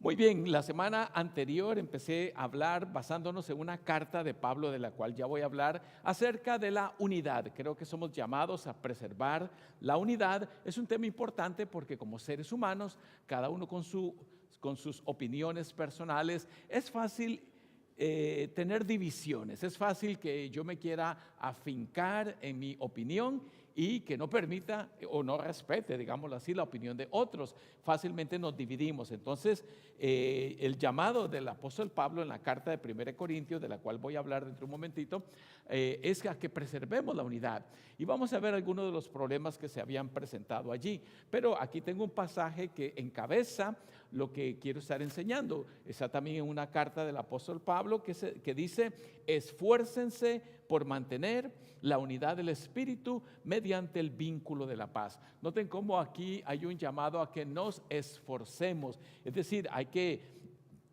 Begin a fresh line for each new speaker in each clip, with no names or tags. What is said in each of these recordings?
Muy bien, la semana anterior empecé a hablar basándonos en una carta de Pablo, de la cual ya voy a hablar, acerca de la unidad. Creo que somos llamados a preservar la unidad. Es un tema importante porque como seres humanos, cada uno con sus opiniones personales, es fácil tener divisiones. Es fácil que yo me quiera afincar en mi opinión y que no permita o no respete, digámoslo así, la opinión de otros. Fácilmente nos dividimos. Entonces, el llamado del apóstol Pablo en la carta de 1 Corintios, de la cual voy a hablar dentro de un momentito, es a que preservemos la unidad. Y vamos a ver algunos de los problemas que se habían presentado allí. Pero aquí tengo un pasaje que encabeza lo que quiero estar enseñando. Está también en una carta del apóstol Pablo que dice: esfuércense por mantener la unidad del Espíritu mediante el vínculo de la paz. Noten cómo aquí hay un llamado a que nos esforcemos, es decir, hay que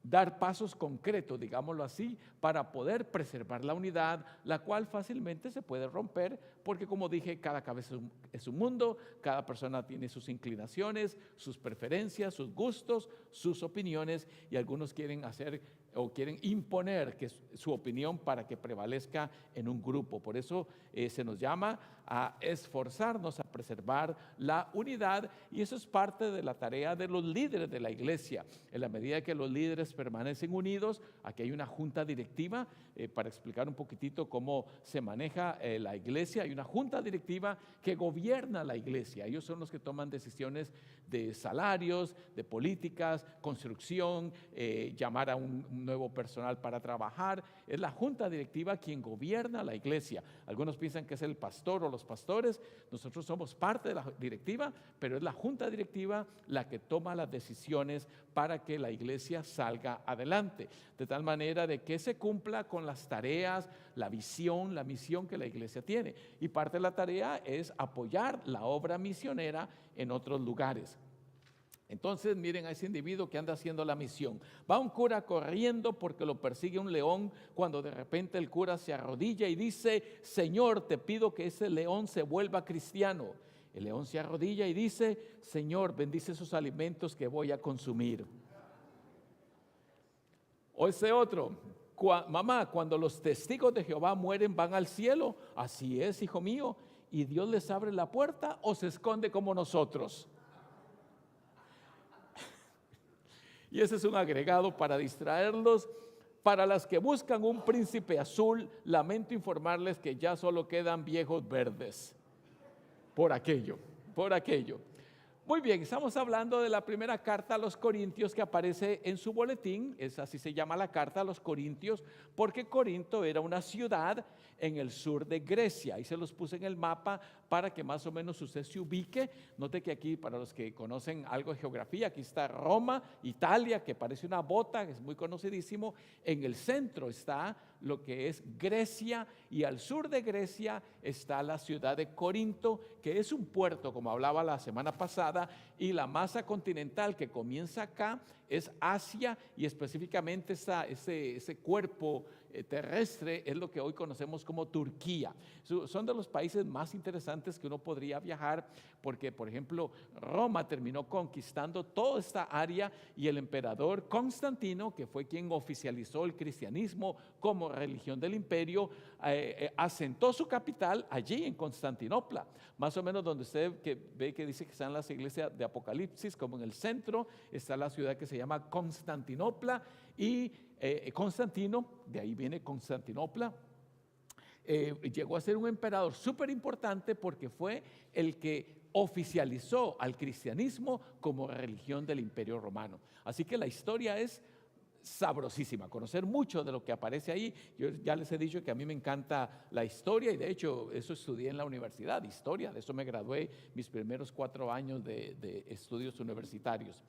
dar pasos concretos, digámoslo así, para poder preservar la unidad, la cual fácilmente se puede romper, porque como dije, cada cabeza es un mundo, cada persona tiene sus inclinaciones, sus preferencias, sus gustos, sus opiniones, y algunos quieren hacer o quieren imponer su opinión para que prevalezca en un grupo. Por eso se nos llama a esforzarnos a preservar la unidad, y eso es parte de la tarea de los líderes de la iglesia. En la medida que los líderes permanecen unidos, aquí hay una junta directiva, para explicar un poquitito cómo se maneja la iglesia. Hay una junta directiva que gobierna la iglesia. Ellos son los que toman decisiones de salarios, de políticas, construcción, llamar a un nuevo personal para trabajar. Es la junta directiva quien gobierna la iglesia. Algunos piensan que es el pastor o los pastores. Nosotros somos parte de la directiva, pero es la junta directiva la que toma las decisiones para que la iglesia salga adelante, de tal manera de que se cumpla con las tareas, la visión, la misión que la iglesia tiene. Y parte de la tarea es apoyar la obra misionera en otros lugares. Entonces miren a ese individuo que anda haciendo la misión. Va un cura corriendo porque lo persigue un león, cuando de repente el cura se arrodilla y dice: Señor, te pido que ese león se vuelva cristiano. El león se arrodilla y dice: Señor, bendice esos alimentos que voy a consumir. O ese otro: mamá, cuando los testigos de Jehová mueren, ¿van al cielo? Así es, hijo mío. ¿Y Dios les abre la puerta o se esconde como nosotros? Y ese es un agregado para distraerlos. Para las que buscan un príncipe azul, lamento informarles que ya solo quedan viejos verdes. Por aquello. Muy bien, estamos hablando de la primera carta a los Corintios que aparece en su boletín. Así se llama la carta a los Corintios, porque Corinto era una ciudad en el sur de Grecia. Ahí se los puse en el mapa para que más o menos usted se ubique. Note que aquí, para los que conocen algo de geografía, aquí está Roma, Italia, que parece una bota, es muy conocidísimo. En el centro está lo que es Grecia, y al sur de Grecia está la ciudad de Corinto, que es un puerto, como hablaba la semana pasada, y la masa continental que comienza acá es Asia, y específicamente ese cuerpo terrestre es lo que hoy conocemos como Turquía. Son de los países más interesantes que uno podría viajar, porque por ejemplo Roma terminó conquistando toda esta área, y el emperador Constantino, que fue quien oficializó el cristianismo como religión del imperio, asentó su capital allí en Constantinopla, más o menos donde usted ve que dice que están las iglesias de Apocalipsis, como en el centro está la ciudad que se llama Constantinopla, y Constantino, de ahí viene Constantinopla, llegó a ser un emperador súper importante porque fue el que oficializó al cristianismo como religión del imperio romano. Así que la historia es sabrosísima, conocer mucho de lo que aparece ahí. Yo ya les he dicho que a mí me encanta la historia, y de hecho eso estudié en la universidad, historia, de eso me gradué mis primeros 4 años de estudios universitarios.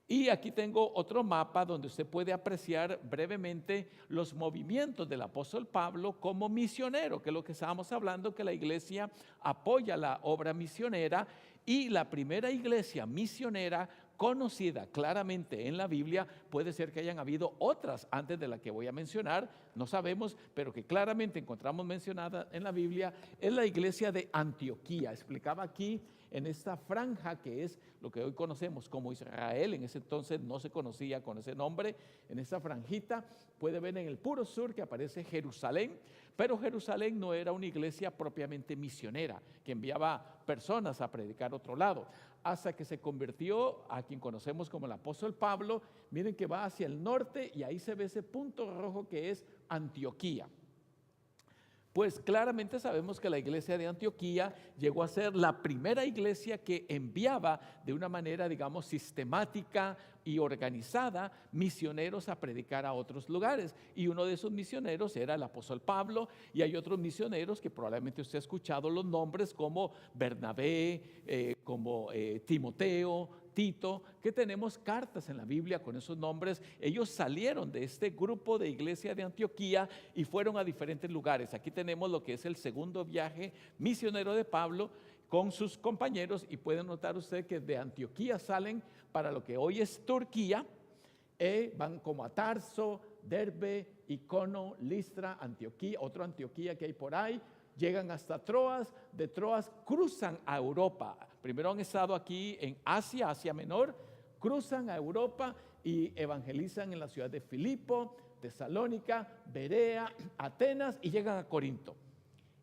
Y aquí tengo otro mapa donde usted puede apreciar brevemente los movimientos del apóstol Pablo como misionero, que es lo que estábamos hablando, que la iglesia apoya la obra misionera, y la primera iglesia misionera conocida claramente en la Biblia, puede ser que hayan habido otras antes de la que voy a mencionar, no sabemos, pero que claramente encontramos mencionada en la Biblia, es la iglesia de Antioquía. Explicaba aquí en esta franja que es lo que hoy conocemos como Israel. En ese entonces no se conocía con ese nombre. En esta franjita puede ver en el puro sur que aparece Jerusalén, pero Jerusalén no era una iglesia propiamente misionera que enviaba personas a predicar a otro lado, hasta que se convirtió a quien conocemos como el apóstol Pablo. Miren que va hacia el norte y ahí se ve ese punto rojo que es Antioquía. Pues claramente sabemos que la iglesia de Antioquía llegó a ser la primera iglesia que enviaba de una manera, digamos, sistemática y organizada misioneros a predicar a otros lugares. Y uno de esos misioneros era el apóstol Pablo, y hay otros misioneros que probablemente usted ha escuchado los nombres como Bernabé, como Timoteo, Tito, que tenemos cartas en la Biblia con esos nombres. Ellos salieron de este grupo de iglesia de Antioquía y fueron a diferentes lugares. Aquí tenemos lo que es el segundo viaje misionero de Pablo con sus compañeros, y pueden notar usted que de Antioquía salen para lo que hoy es Turquía, van como a Tarso, Derbe, Icono, Listra, Antioquía, otro Antioquía que hay por ahí, llegan hasta Troas, de Troas cruzan a Europa. Primero han estado aquí en Asia, Asia Menor, cruzan a Europa y evangelizan en la ciudad de Filipo, Tesalónica, Berea, Atenas, y llegan a Corinto.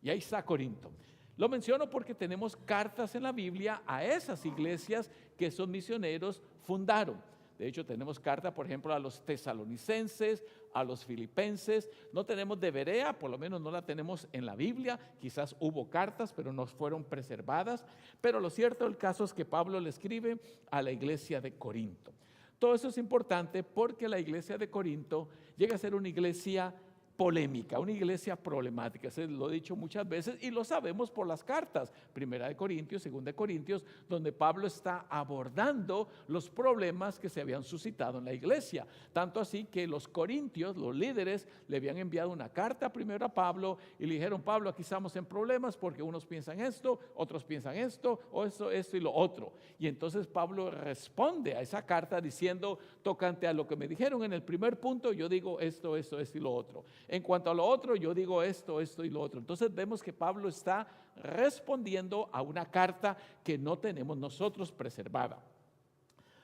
Y ahí está Corinto. Lo menciono porque tenemos cartas en la Biblia a esas iglesias que esos misioneros fundaron. De hecho, tenemos carta, por ejemplo, a los tesalonicenses, a los filipenses. No tenemos de Berea, por lo menos no la tenemos en la Biblia. Quizás hubo cartas, pero no fueron preservadas. Pero lo cierto del caso es que Pablo le escribe a la iglesia de Corinto. Todo eso es importante porque la iglesia de Corinto llega a ser una iglesia polémica, una iglesia problemática. Se lo he dicho muchas veces y lo sabemos por las cartas, Primera de Corintios, Segunda de Corintios, donde Pablo está abordando los problemas que se habían suscitado en la iglesia. Tanto así que los corintios, los líderes, le habían enviado una carta primero a Pablo y le dijeron: Pablo, aquí estamos en problemas porque unos piensan esto, otros piensan esto, o esto y lo otro. Y entonces Pablo responde a esa carta diciendo: tocante a lo que me dijeron en el primer punto, yo digo esto y lo otro. En cuanto a lo otro, yo digo esto y lo otro. Entonces vemos que Pablo está respondiendo a una carta que no tenemos nosotros preservada.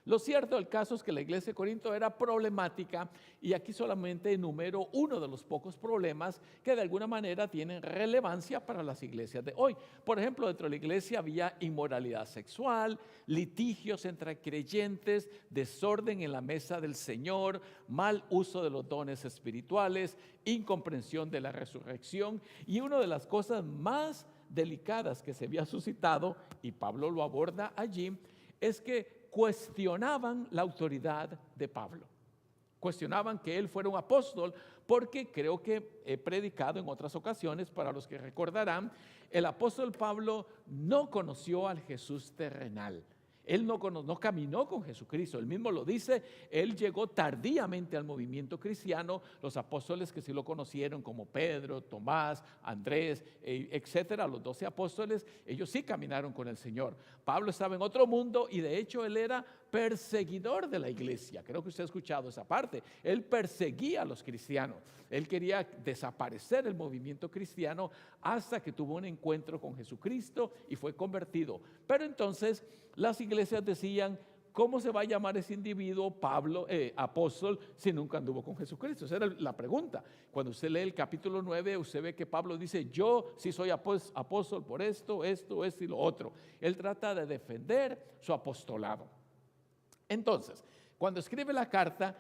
Lo cierto del caso es que la iglesia de Corinto era problemática, y aquí solamente enumero uno de los pocos problemas que de alguna manera tienen relevancia para las iglesias de hoy. Por ejemplo, dentro de la iglesia había inmoralidad sexual, litigios entre creyentes, desorden en la mesa del Señor, mal uso de los dones espirituales, incomprensión de la resurrección, y una de las cosas más delicadas que se había suscitado, y Pablo lo aborda allí, es que cuestionaban la autoridad de Pablo. Cuestionaban que él fuera un apóstol, porque creo que he predicado en otras ocasiones, para los que recordarán, el apóstol Pablo no conoció al Jesús terrenal. Él no caminó con Jesucristo. Él mismo lo dice, él llegó tardíamente al movimiento cristiano. Los apóstoles que sí lo conocieron, como Pedro, Tomás, Andrés, etcétera, los 12 apóstoles, ellos sí caminaron con el Señor. Pablo estaba en otro mundo, y de hecho él era perseguidor de la iglesia. Creo que usted ha escuchado esa parte. Él perseguía a los cristianos. Él quería desaparecer el movimiento cristiano hasta que tuvo un encuentro con Jesucristo y fue convertido. Pero entonces las iglesias decían: ¿cómo se va a llamar ese individuo Pablo, apóstol, si nunca anduvo con Jesucristo? Esa era la pregunta. Cuando usted lee el capítulo 9, usted ve que Pablo dice: yo sí soy apóstol por esto y lo otro. Él trata de defender su apostolado. Entonces, cuando escribe la carta,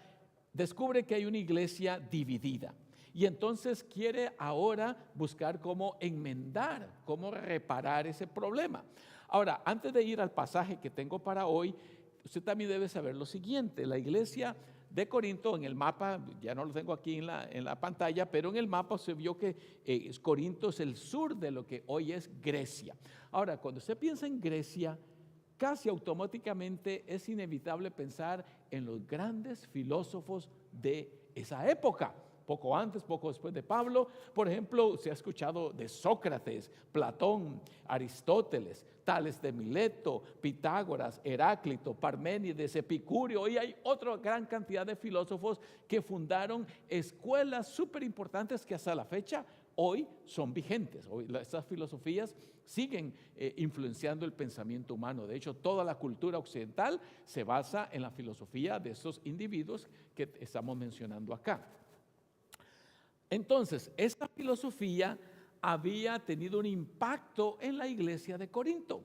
descubre que hay una iglesia dividida, y entonces quiere ahora buscar cómo enmendar, cómo reparar ese problema. Ahora, antes de ir al pasaje que tengo para hoy, usted también debe saber lo siguiente: la iglesia de Corinto, en el mapa, ya no lo tengo aquí en la pantalla, pero en el mapa se vio que Corinto es el sur de lo que hoy es Grecia. Ahora, cuando usted piensa en Grecia, casi automáticamente es inevitable pensar en los grandes filósofos de esa época. Poco antes, poco después de Pablo, por ejemplo, se ha escuchado de Sócrates, Platón, Aristóteles, Tales de Mileto, Pitágoras, Heráclito, Parménides, Epicurio, y hay otra gran cantidad de filósofos que fundaron escuelas súper importantes que hasta la fecha hoy son vigentes. Hoy estas filosofías siguen influenciando el pensamiento humano. De hecho, toda la cultura occidental se basa en la filosofía de estos individuos que estamos mencionando acá. Entonces, esta filosofía había tenido un impacto en la iglesia de Corinto.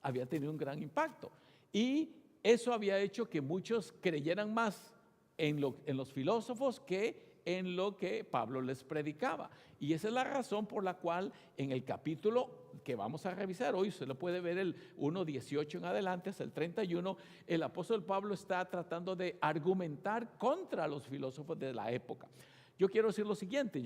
Había tenido un gran impacto. Y eso había hecho que muchos creyeran más en los filósofos que en lo que Pablo les predicaba. Y esa es la razón por la cual en el capítulo que vamos a revisar hoy, se lo puede ver el 1:18 en adelante hasta el 31, el apóstol Pablo está tratando de argumentar contra los filósofos de la época. Yo quiero decir lo siguiente,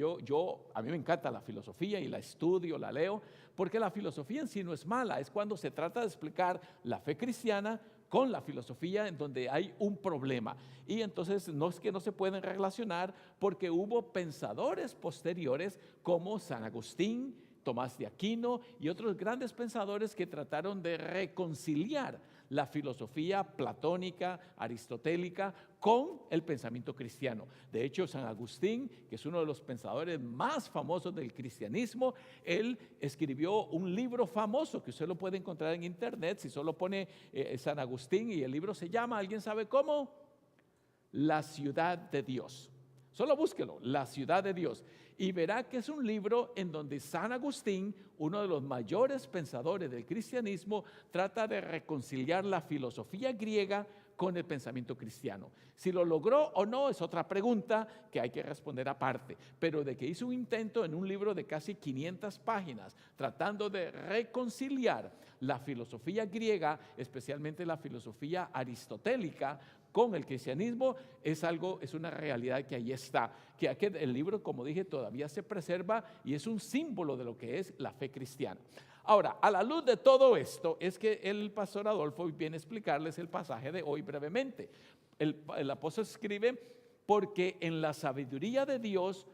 a mí me encanta la filosofía y la estudio, la leo, porque la filosofía en sí no es mala, es cuando se trata de explicar la fe cristiana con la filosofía en donde hay un problema. Y entonces no es que no se pueden relacionar, porque hubo pensadores posteriores como San Agustín, Tomás de Aquino y otros grandes pensadores que trataron de reconciliar la filosofía platónica, aristotélica, con el pensamiento cristiano. De hecho, San Agustín, que es uno de los pensadores más famosos del cristianismo, él escribió un libro famoso que usted lo puede encontrar en internet, si solo pone San Agustín, y el libro se llama, ¿alguien sabe cómo? La ciudad de Dios. Solo búsquelo, La ciudad de Dios, y verá que es un libro en donde San Agustín, uno de los mayores pensadores del cristianismo, trata de reconciliar la filosofía griega con el pensamiento cristiano. Si lo logró o no es otra pregunta que hay que responder aparte, pero de que hizo un intento en un libro de casi 500 páginas tratando de reconciliar la filosofía griega, especialmente la filosofía aristotélica, con el cristianismo, es una realidad que ahí está, que el libro, como dije, todavía se preserva y es un símbolo de lo que es la fe cristiana. Ahora, a la luz de todo esto, es que el pastor Adolfo viene a explicarles el pasaje de hoy brevemente. El apóstol escribe, porque en la sabiduría de Dios,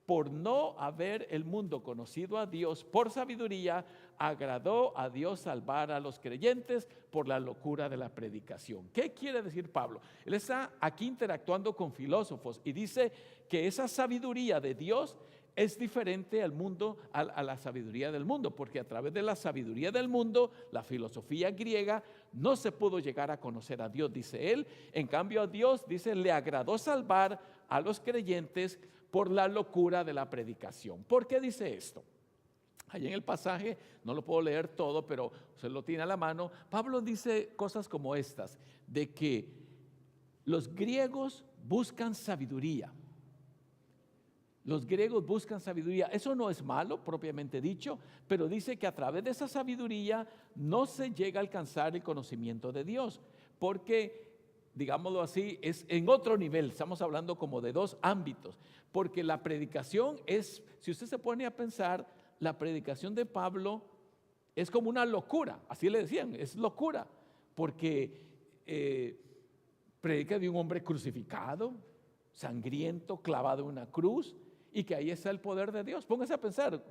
por no haber el mundo conocido a Dios por sabiduría, agradó a Dios salvar a los creyentes por la locura de la predicación. ¿Qué quiere decir Pablo? Él está aquí interactuando con filósofos y dice que esa sabiduría de Dios es diferente al mundo, a la sabiduría del mundo, porque a través de la sabiduría del mundo, la filosofía griega, no se pudo llegar a conocer a Dios, dice él. En cambio a Dios, dice, le agradó salvar a los creyentes por la locura de la predicación. ¿Por qué dice esto? Allí en el pasaje, no lo puedo leer todo, pero usted lo tiene a la mano. Pablo dice cosas como estas, de que los griegos buscan sabiduría. Los griegos buscan sabiduría. Eso no es malo, propiamente dicho, pero dice que a través de esa sabiduría no se llega a alcanzar el conocimiento de Dios, porque, digámoslo así, es en otro nivel. Estamos hablando como de dos ámbitos, porque la predicación es, si usted se pone a pensar, la predicación de Pablo es como una locura, así le decían, es locura, porque predica de un hombre crucificado, sangriento, clavado en una cruz, y que ahí está el poder de Dios. Póngase a pensar,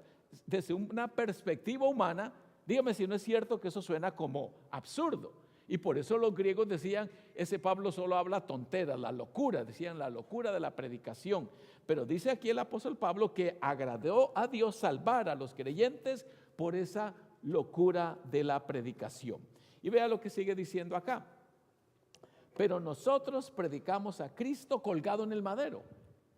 desde una perspectiva humana, dígame si no es cierto que eso suena como absurdo. Y por eso los griegos decían, ese Pablo solo habla tonteras, la locura, decían la locura de la predicación. Pero dice aquí el apóstol Pablo que agradó a Dios salvar a los creyentes por esa locura de la predicación. Y vea lo que sigue diciendo acá. Pero nosotros predicamos a Cristo colgado en el madero.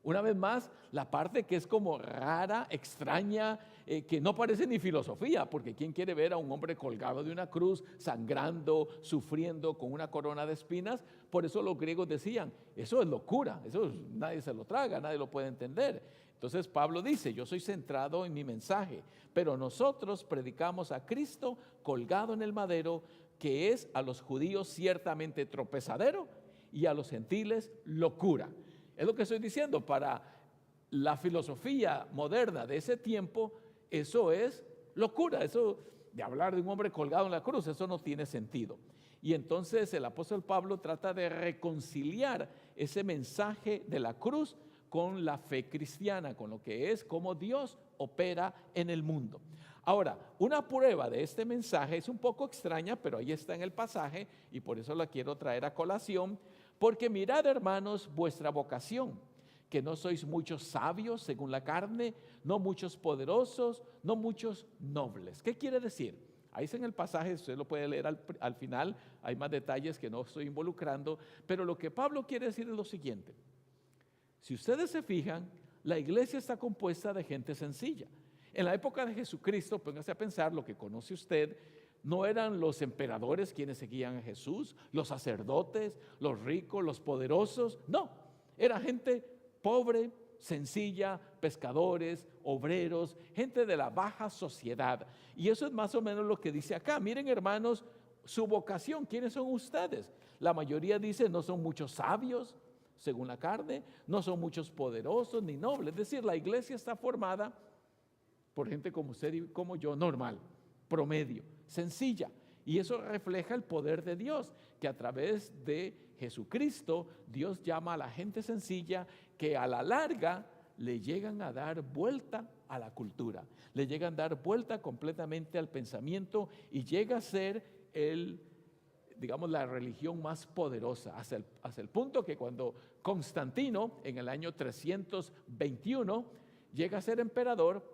Una vez más, la parte que es como rara, extraña, que no parece ni filosofía, porque ¿quién quiere ver a un hombre colgado de una cruz, sangrando, sufriendo, con una corona de espinas? Por eso los griegos decían, eso es locura, nadie se lo traga, nadie lo puede entender. Entonces Pablo dice, yo soy centrado en mi mensaje, pero nosotros predicamos a Cristo colgado en el madero, que es a los judíos ciertamente tropezadero y a los gentiles locura. Es lo que estoy diciendo, para la filosofía moderna de ese tiempo, eso es locura, eso de hablar de un hombre colgado en la cruz, eso no tiene sentido. Y entonces el apóstol Pablo trata de reconciliar ese mensaje de la cruz con la fe cristiana, con lo que es cómo Dios opera en el mundo. Ahora, una prueba de este mensaje es un poco extraña, pero ahí está en el pasaje y por eso la quiero traer a colación. Porque mirad, hermanos, vuestra vocación, que no sois muchos sabios según la carne, no muchos poderosos, no muchos nobles. ¿Qué quiere decir? Ahí está en el pasaje, usted lo puede leer al final, hay más detalles que no estoy involucrando, pero lo que Pablo quiere decir es lo siguiente. Si ustedes se fijan, la iglesia está compuesta de gente sencilla. En la época de Jesucristo, póngase a pensar, lo que conoce usted, no eran los emperadores quienes seguían a Jesús, los sacerdotes, los ricos, los poderosos, no, era gente pobre, sencilla, pescadores, obreros, gente de la baja sociedad. Y eso es más o menos lo que dice acá. Miren, hermanos, su vocación, ¿quiénes son ustedes? La mayoría dice, no son muchos sabios, según la carne, no son muchos poderosos ni nobles. Es decir, la iglesia está formada por gente como usted y como yo, normal, promedio, sencilla. Y eso refleja el poder de Dios, que a través de Jesucristo, Dios llama a la gente sencilla que a la larga le llegan a dar vuelta a la cultura, le llegan a dar vuelta completamente al pensamiento y llega a ser digamos, la religión más poderosa, hasta el punto que cuando Constantino, en el año 321, llega a ser emperador,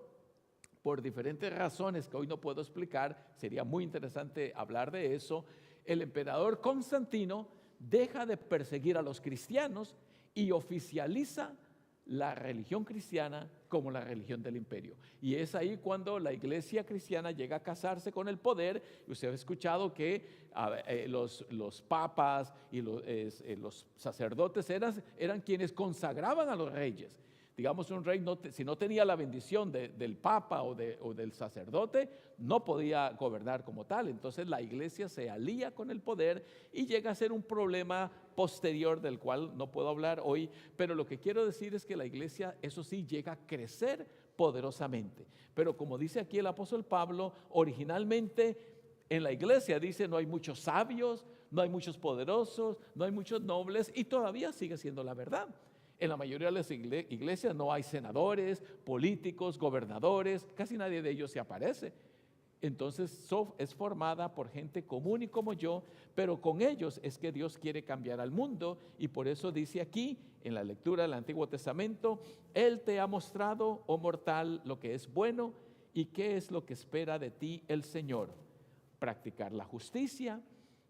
por diferentes razones que hoy no puedo explicar, sería muy interesante hablar de eso, el emperador Constantino deja de perseguir a los cristianos y oficializa la religión cristiana como la religión del imperio. Y es ahí cuando la iglesia cristiana llega a casarse con el poder. Usted ha escuchado que los papas y los sacerdotes eran quienes consagraban a los reyes. Digamos, un rey si no tenía la bendición del papa o del sacerdote, no podía gobernar como tal. Entonces la iglesia se alía con el poder y llega a ser un problema posterior del cual no puedo hablar hoy, pero lo que quiero decir es que la iglesia, eso sí, llega a crecer poderosamente. Pero como dice aquí el apóstol Pablo, originalmente en la iglesia dice no hay muchos sabios, no hay muchos poderosos, no hay muchos nobles, y todavía sigue siendo la verdad. En la mayoría de las iglesias no hay senadores, políticos, gobernadores, casi nadie de ellos se aparece. Entonces es formada por gente común y como yo, pero con ellos es que Dios quiere cambiar al mundo, y por eso dice aquí en la lectura del Antiguo Testamento, Él te ha mostrado, oh mortal, lo que es bueno y qué es lo que espera de ti el Señor: practicar la justicia,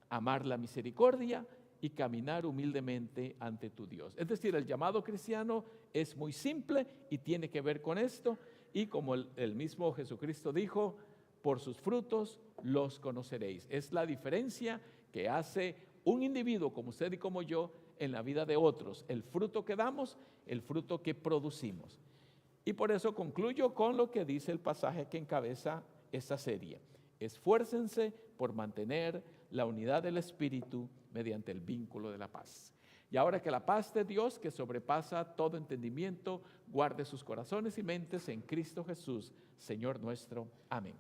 amar la misericordia y caminar humildemente ante tu Dios. Es decir, el llamado cristiano es muy simple y tiene que ver con esto, y como el mismo Jesucristo dijo, por sus frutos los conoceréis. Es la diferencia que hace un individuo como usted y como yo en la vida de otros, el fruto que damos, el fruto que producimos. Y por eso concluyo con lo que dice el pasaje que encabeza esta serie: esfuércense por mantener la unidad del Espíritu mediante el vínculo de la paz. Y ahora que la paz de Dios, que sobrepasa todo entendimiento, guarde sus corazones y mentes en Cristo Jesús, Señor nuestro. Amén.